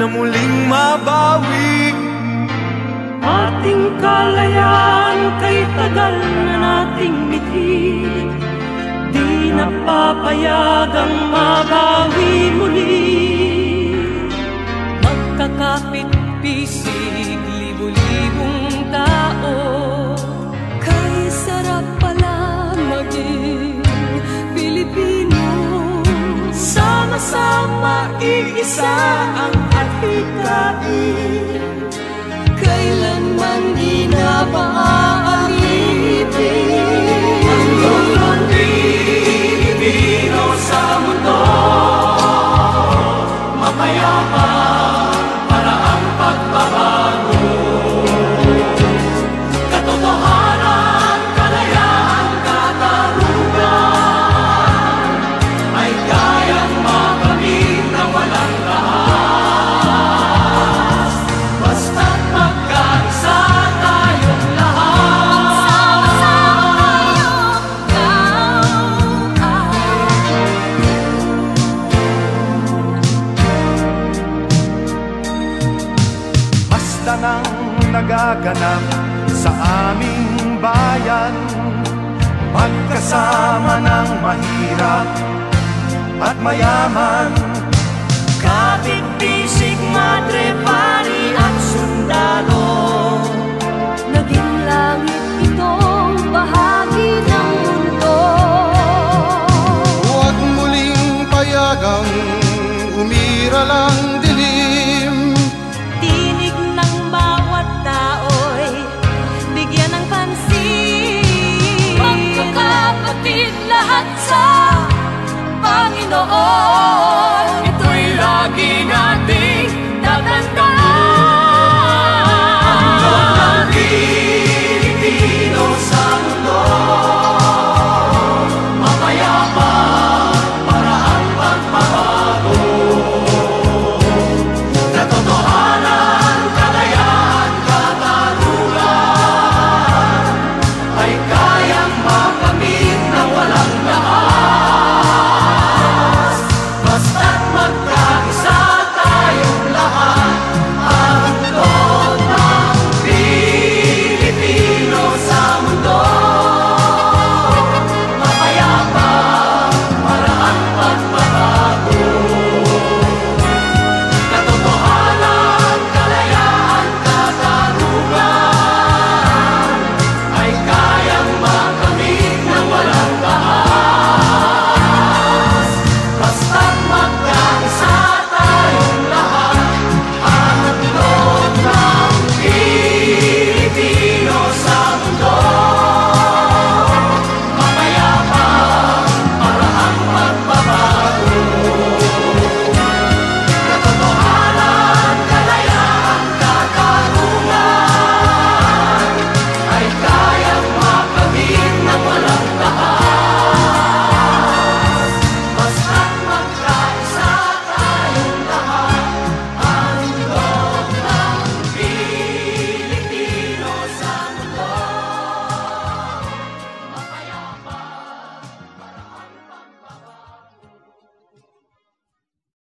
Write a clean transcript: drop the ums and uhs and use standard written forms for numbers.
na muling mabawi. Ating kalayaan kay tagal na nating mithi, di napapayagang mabawi muli. Magkakapit-pisig, libo-libong tao, kay sarap pala maging Pilipino. Sama-sama iisa ang adhikain, kailanman di na maaalipin. Ang lulong Pilipino sa mundo, mapayapa para ang pagbabago. Katotohanan, kalayaan, katarungan ay kayang makamit na walang rahas. Basta't magkaisa tayong lahat. Basta nang nagaganap sa aming bayan, magkasama ng mahirap at mayaman,